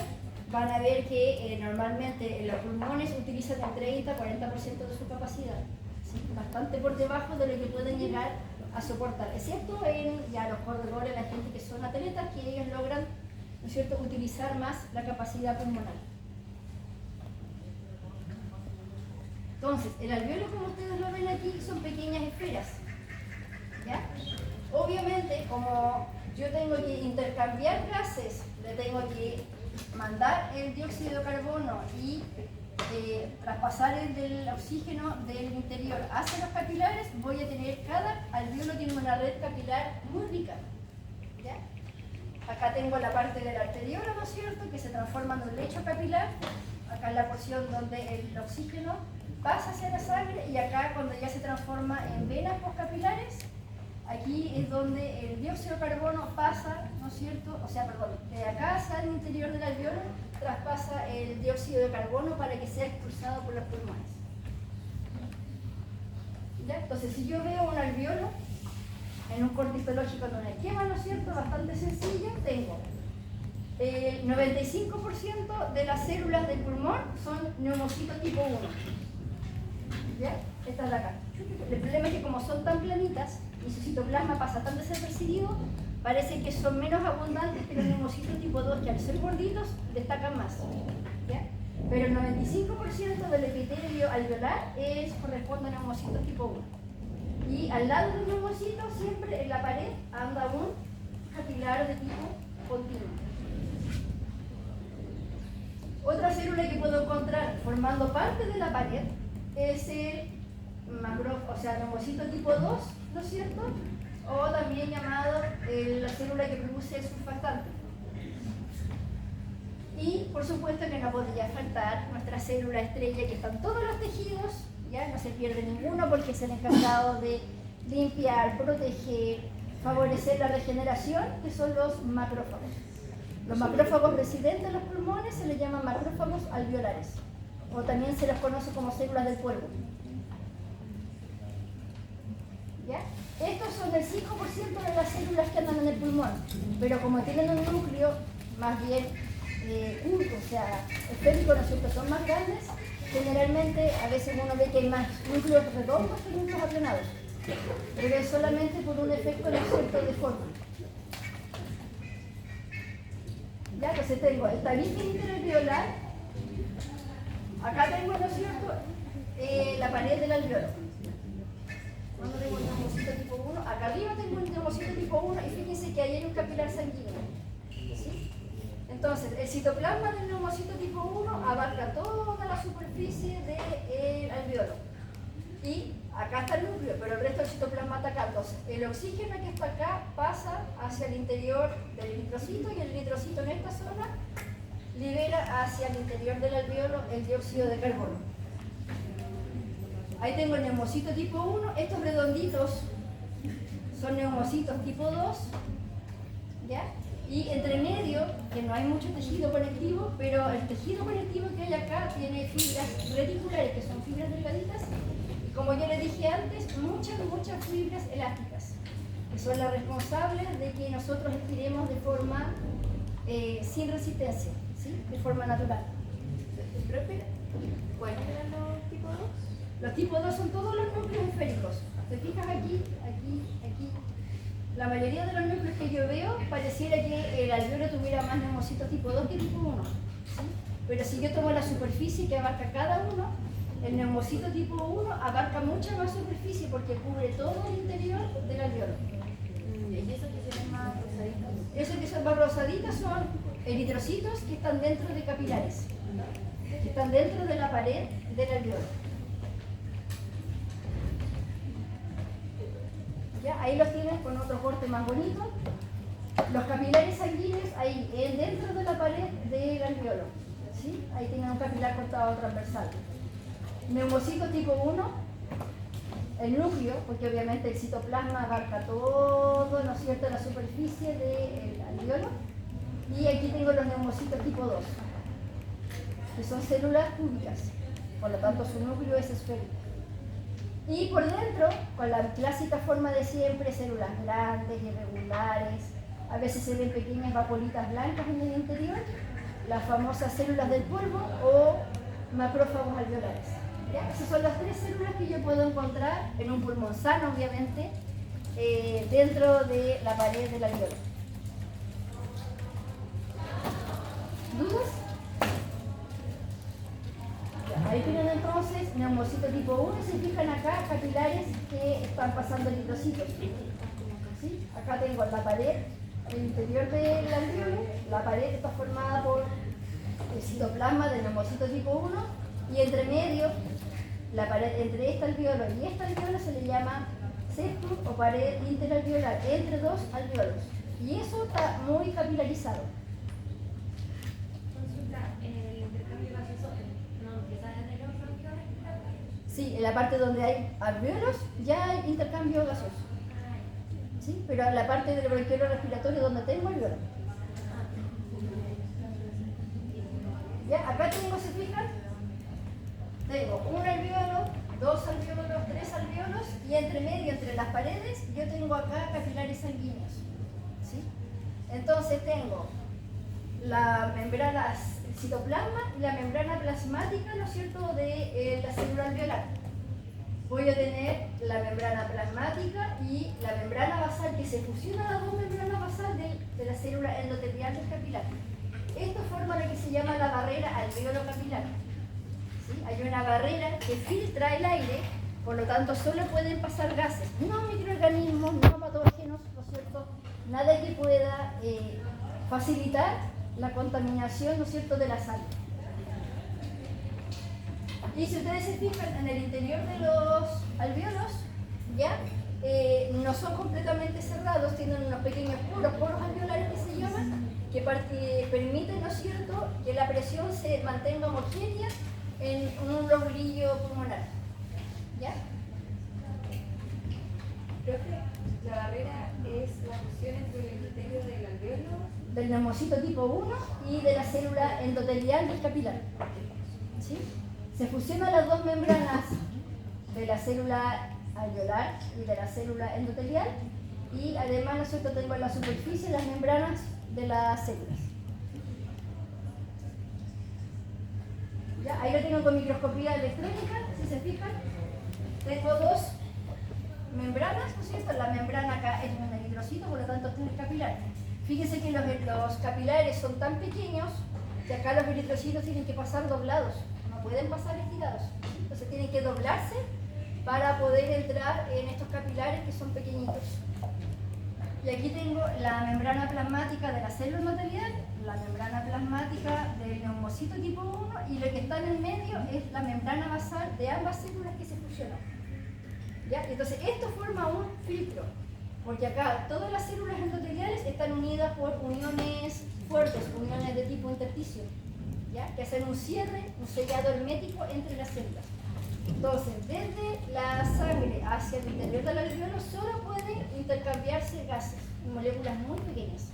van a ver que normalmente los pulmones utilizan el 30-40% de su capacidad, ¿sí? Bastante por debajo de lo que pueden llegar a soportar, excepto en ya los corredores, la gente que son atletas, que ellos logran, ¿no es cierto?, utilizar más la capacidad pulmonar. Entonces, el alveolo, como ustedes lo ven aquí, son pequeñas esferas. ¿Ya? Obviamente, como yo tengo que intercambiar gases, le tengo que mandar el dióxido de carbono y traspasar el del oxígeno del interior hacia los capilares, voy a tener, cada alveolo tiene una red capilar muy rica. ¿Ya? Acá tengo la parte del arteriolo, ¿no es cierto?, que se transforma en un lecho capilar. Acá es la porción donde el oxígeno pasa hacia la sangre, y acá cuando ya se transforma en venas postcapilares, aquí es donde el dióxido de carbono pasa, ¿no es cierto?, o sea, perdón, de acá hacia el interior del alveolo traspasa el dióxido de carbono para que sea expulsado por los pulmones. ¿Ya? Entonces, si yo veo un alveolo en un corte histológico de un esquema, ¿no es cierto?, bastante sencillo, tengo el 95% de las células del pulmón son neumocitos tipo 1. ¿Ya? Esta es de acá. El problema es que como son tan planitas y su citoplasma pasa tan desapercibido, parece que son menos abundantes que los neumocitos tipo 2, que al ser gorditos destacan más. ¿Ya? Pero el 95% del epitelio alveolar corresponde a neumocitos tipo 1. Y al lado del neumocito, siempre en la pared, anda un capilar de tipo continuo. Otra célula que puedo encontrar formando parte de la pared es el neumocito tipo 2, ¿no es cierto? O también llamado la célula que produce el surfactante. Y por supuesto que no podría faltar nuestra célula estrella, que están todos los tejidos, ya no se pierde ninguno porque es el encargado de limpiar, proteger, favorecer la regeneración, que son los macrófagos. Los macrófagos residentes en los pulmones se les llaman macrófagos alveolares, o también se les conoce como células del polvo. ¿Ya? Estos son el 5% de las células que andan en el pulmón, pero como tienen un núcleo más bien curvo, o sea, esférico, ¿no es cierto?, son más grandes, generalmente a veces uno ve que hay más núcleos redondos que núcleos aplanados, pero es solamente por un efecto, ¿no es cierto?, de forma. Ya, entonces tengo el tabique interalveolar, acá tengo, ¿no es cierto?, la pared del alveolo. Cuando tengo el neumocito tipo 1, acá arriba tengo el neumocito tipo 1 y fíjense que ahí hay un capilar sanguíneo. ¿Sí? Entonces, el citoplasma del neumocito tipo 1 abarca toda la superficie del alveolo. Y acá está el núcleo, pero el resto del citoplasma está acá. Entonces, el oxígeno que está acá pasa hacia el interior del eritrocito y el eritrocito en esta zona libera hacia el interior del alveolo el dióxido de carbono. Ahí tengo el neumocito tipo 1, estos redonditos son neumocitos tipo 2, ¿ya? Y entre medio, que no hay mucho tejido conectivo, pero el tejido conectivo que hay acá tiene fibras reticulares, que son fibras delgaditas, y como yo les dije antes, muchas fibras elásticas, que son las responsables de que nosotros estiremos de forma sin resistencia, ¿sí? De forma natural. ¿Cuáles eran los tipos 2? Los tipos 2 son todos los núcleos esféricos. ¿Te fijas aquí, aquí, aquí? La mayoría de los núcleos que yo veo pareciera que el alveolo tuviera más neumocitos tipo 2 que tipo 1. ¿Sí? Pero si yo tomo la superficie que abarca cada uno, el neumocito tipo 1 abarca mucha más superficie porque cubre todo el interior del alveolo. ¿Y esos que son más rosaditos? Esos que son más rosaditos son eritrocitos que están dentro de capilares, que están dentro de la pared del alveolo. ¿Ya? Ahí los tienes con otro corte más bonito. Los capilares sanguíneos ahí, dentro de la pared del alveolo. ¿Sí? Ahí tienen un capilar cortado transversal. Neumocito tipo 1, el núcleo, porque obviamente el citoplasma abarca todo, ¿no es cierto?, la superficie del alveolo. Y aquí tengo los neumocitos tipo 2, que son células cúbicas, por lo tanto su núcleo es esférico. Y por dentro, con la clásica forma de siempre, células grandes, irregulares, a veces se ven pequeñas vapolitas blancas en el interior, las famosas células del polvo o macrófagos alveolares. ¿Ya? Esas son las tres células que yo puedo encontrar en un pulmón sano, obviamente, dentro de la pared del alveolo. ¿Dudas? Ahí tienen entonces neumocito tipo 1 y se fijan acá capilares que están pasando eritrocitos. ¿Sí? Acá tengo la pared, el interior del alveolo, la pared está formada por el citoplasma del neumocito tipo 1 y entre medio, la pared entre este alveolo y este alveolo se le llama septum o pared interalveolar, entre dos alveolos. Y eso está muy capilarizado. Sí, en la parte donde hay alveolos ya hay intercambio gaseoso. ¿Sí? Pero en la parte del bronquiolo respiratorio donde tengo alveolos. ¿Ya? Acá tengo, ¿se fijan? Tengo un alveolo, dos alveolos, tres alveolos y entre medio, entre las paredes, yo tengo acá capilares sanguíneos. ¿Sí? Entonces tengo la membrana, el citoplasma y la membrana plasmática, ¿no es cierto?, de la célula alveolar. Voy a tener la membrana plasmática y la membrana basal, que se fusionan las dos membranas basales de la célula endotelial del capilar. Esto forma lo que se llama la barrera alveolo capilar. ¿Sí? Hay una barrera que filtra el aire, por lo tanto solo pueden pasar gases, no microorganismos, no patógenos, ¿no es cierto?, nada que pueda facilitar la contaminación, ¿no es cierto?, de la sangre. Y si ustedes se fijan en el interior de los alvéolos, ¿ya? No son completamente cerrados, tienen unos pequeños poros alveolares que se llaman, que permiten, ¿no es cierto?, que la presión se mantenga homogénea en un lobulillo pulmonar. ¿Ya? Profe, la barrera es la fusión entre el epitelio del alvéolo, Del neumocito tipo 1 y de la célula endotelial del capilar. ¿Sí? Se fusionan las dos membranas de la célula alveolar y de la célula endotelial, y además nosotros tenemos en la superficie las membranas de las células. ¿Ya? Ahí lo tengo con microscopía electrónica, si se fijan. Tengo dos membranas, ¿no es cierto? La membrana acá es un eritrocito, por lo tanto este es el capilar. Fíjense que los capilares son tan pequeños que acá los eritrocitos tienen que pasar doblados, no pueden pasar estirados. Entonces tienen que doblarse para poder entrar en estos capilares que son pequeñitos. Y aquí tengo la membrana plasmática de la célula endotelial, la membrana plasmática del neumocito tipo 1, y lo que está en el medio es la membrana basal de ambas células que se fusionan. ¿Ya? Entonces esto forma un filtro, porque acá todas las células endoteliales están unidas por uniones fuertes, uniones de tipo intersticio, ¿ya? Que hacen un cierre, un sellado hermético entre las células. Entonces, desde la sangre hacia el interior del alveolo solo pueden intercambiarse gases, moléculas muy pequeñas.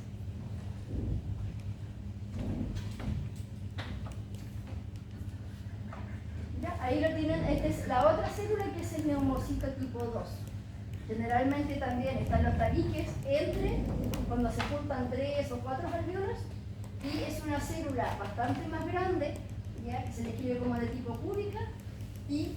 ¿Ya? Ahí lo tienen, esta es la otra célula que es el neumocito tipo 2. Generalmente también están los tabiques cuando se juntan 3 o 4 alvéolos, y es una célula bastante más grande, ¿ya? Que se describe como de tipo cúbica, y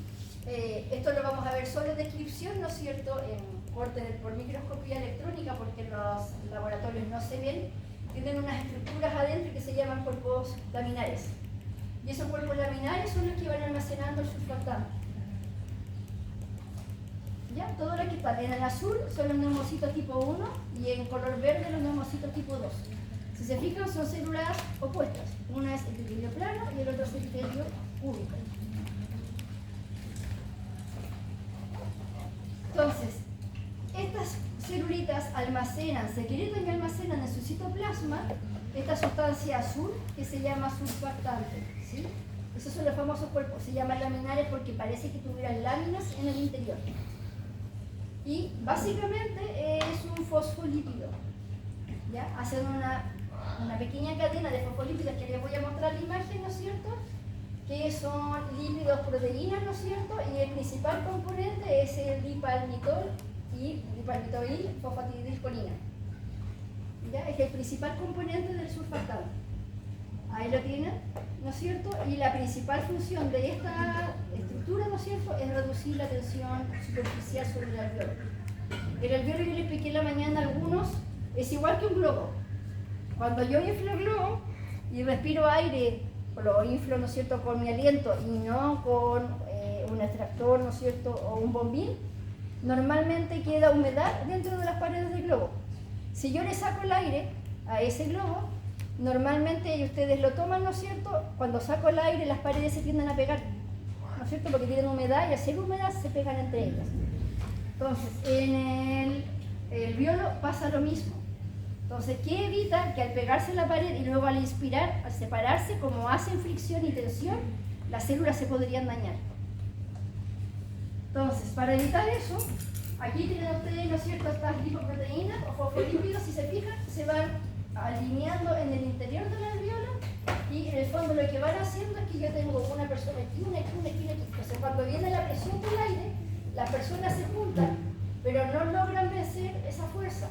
esto lo vamos a ver solo en descripción, ¿no es cierto?, en corte por microscopía electrónica, porque en los laboratorios no se ven. Tienen unas estructuras adentro que se llaman cuerpos laminares, y esos cuerpos laminares son los que van almacenando el surfactante. ¿Ya? Todo lo que está en el azul son los neumocitos tipo 1 y en color verde los neumocitos tipo 2. Si se fijan, son células opuestas. Una es epitelio plano y el otro es epitelio cúbico. Entonces, estas celulitas almacenan, secretan y almacenan en su citoplasma esta sustancia azul que se llama surfactante, ¿sí? Esos son los famosos cuerpos, se llaman laminares porque parece que tuvieran láminas en el interior. Y básicamente es un fosfolípido, ¿ya? Hacen una pequeña cadena de fosfolípidos que les voy a mostrar la imagen, ¿no es cierto?, que son lípidos proteínas, ¿no es cierto?, y el principal componente es el dipalmitol y dipalmitoil fosfatidilcolina. ¿Ya? Es el principal componente del surfactante. Ahí lo tienen, ¿no es cierto? Y la principal función de esta estructura, ¿no es cierto?, es reducir la tensión superficial sobre el alveolo. El alveolo, yo les expliqué en la mañana a algunos, es igual que un globo. Cuando yo inflo el globo y respiro aire, lo inflo, ¿no es cierto?, con mi aliento y no con un extractor, ¿no es cierto?, o un bombín, normalmente queda humedad dentro de las paredes del globo. Si yo le saco el aire a ese globo, normalmente, y ustedes lo toman, ¿no es cierto?, cuando saco el aire las paredes se tienden a pegar, ¿no es cierto?, porque tienen humedad y al ser humedad se pegan entre ellas. Entonces, en el alveolo pasa lo mismo. Entonces, ¿qué evita? Que al pegarse en la pared y luego al inspirar, al separarse, como hacen fricción y tensión, las células se podrían dañar. Entonces, para evitar eso, aquí tienen ustedes, ¿no es cierto?, estas lipoproteínas o fosfolípidos, si se fijan, se van alineando en el interior del alveolo, y en el fondo lo que van haciendo es que yo tengo una persona aquí, una aquí, una aquí, una aquí. Entonces, cuando viene la presión del aire, las personas se juntan, pero no logran vencer esa fuerza,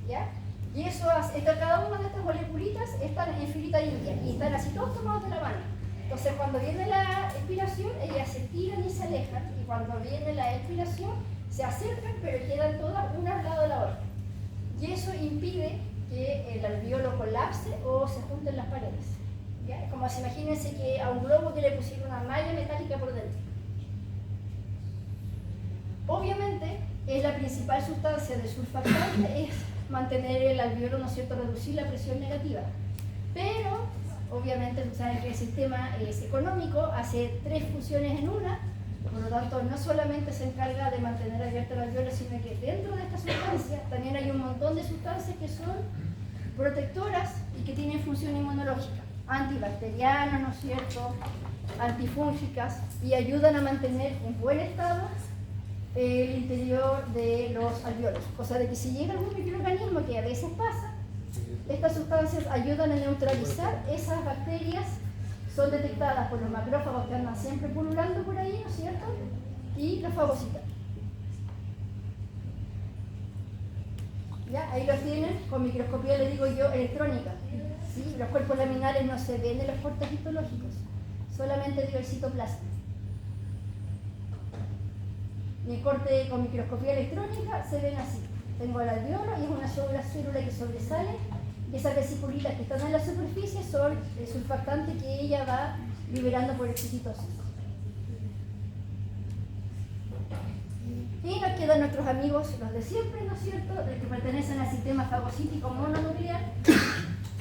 ¿ya? Y eso hace, cada una de estas moleculitas están en filita india y están así todos tomados de la mano. Entonces cuando viene la expiración, ellas se tiran y se alejan, y cuando viene la expiración, se acercan, pero quedan todas una al lado de la otra. Y eso impide que el alveolo colapse o se junten las paredes. ¿Ya? Es como si imagínense que a un globo que le pusieron una malla metálica por dentro. Obviamente, es la principal sustancia del surfactante es mantener el alveolo, ¿no es cierto?, reducir la presión negativa. Pero obviamente saben que el sistema es económico, hace 3 funciones en una, por lo tanto no solamente se encarga de mantener abierta la alveola, sino que dentro de esta sustancia también hay un montón de sustancias que son protectoras y que tienen función inmunológica, antibacterianas, ¿no es cierto?, antifúngicas, y ayudan a mantener en buen estado el interior de los alvéolos, cosa de que si llega algún microorganismo, que a veces pasa, estas sustancias ayudan a neutralizar esas bacterias, son detectadas por los macrófagos que andan siempre pululando por ahí, ¿no es cierto?, y los fagocitan. ¿Ya? Ahí los tienen con microscopía, le digo yo, electrónica. ¿Sí? Los cuerpos laminares no se ven en los cortes histológicos, solamente digo el citoplasma. Mi corte con microscopía electrónica se ven así. Tengo el alveolo y es una sola célula que sobresale. Y esas vesiculitas que están en la superficie son el surfactante que ella va liberando por exocitosis. Y nos quedan nuestros amigos, los de siempre, ¿no es cierto?, los que pertenecen al sistema fagocítico mononuclear.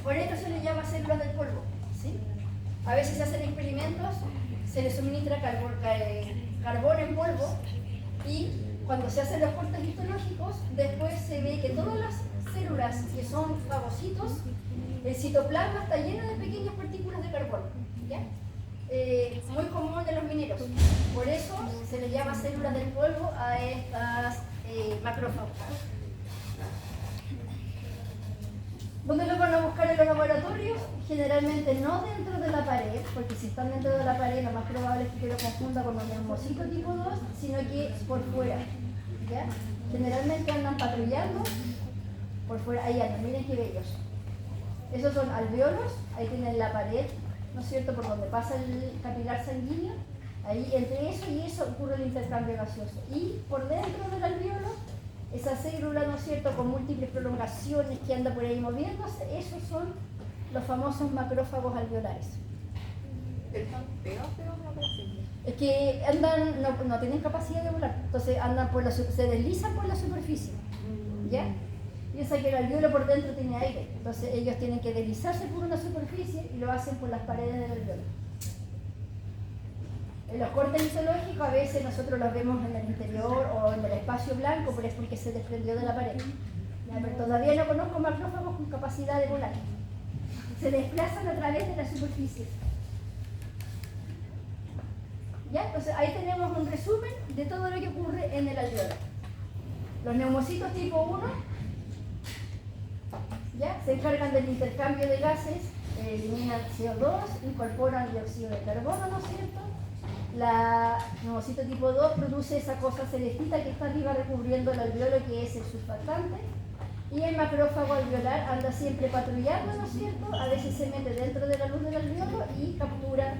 Por esto se les llama células del polvo. ¿Sí? A veces se hacen experimentos, se les suministra carbón en polvo y cuando se hacen los cortes histológicos, después se ve que todas las células que son fagocitos, el citoplasma está lleno de pequeñas partículas de carbono. ¿Ya? Muy común en los mineros. Por eso se les llama células del polvo a estas macrófagos. ¿Dónde los van a buscar en los laboratorios? Generalmente no dentro de la pared, porque si están dentro de la pared lo más probable es que lo confunda con los neumocitos tipo 2, sino que por fuera. ¿Ya? Generalmente andan patrullando por fuera. Ahí andan, miren qué bellos. Esos son alvéolos, ahí tienen la pared, ¿no es cierto?, por donde pasa el capilar sanguíneo. Ahí entre eso y eso ocurre el intercambio gaseoso. Y por dentro del alvéolo, esa célula, ¿no es cierto?, con múltiples prolongaciones que anda por ahí moviéndose, esos son los famosos macrófagos alveolares. Es que andan, no tienen capacidad de volar, entonces andan se deslizan por la superficie. ¿Ya? Piensa que el alvéolo por dentro tiene aire, entonces ellos tienen que deslizarse por una superficie y lo hacen por las paredes del alvéolo. En los cortes histológicos a veces nosotros los vemos en el interior o en el espacio blanco, pero es porque se desprendió de la pared. ¿Ya? Pero todavía no conozco macrófagos con capacidad de volar. Se desplazan a través de la superficie. ¿Ya? Entonces ahí tenemos un resumen de todo lo que ocurre en el alvéolo. Los neumocitos tipo 1 ¿ya? Se encargan del intercambio de gases, eliminan CO2, incorporan dióxido de carbono, ¿no es cierto? La neumocito tipo 2 produce esa cosa celestita que está arriba recubriendo el alvéolo, que es el surfactante, y el macrófago alveolar anda siempre patrullando, ¿no es cierto? A veces se mete dentro de la luz del alvéolo y captura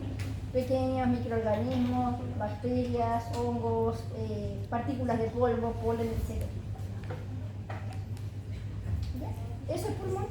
pequeños microorganismos, bacterias, hongos, partículas de polvo, polen, etc. ¿Ya? Eso es pulmón.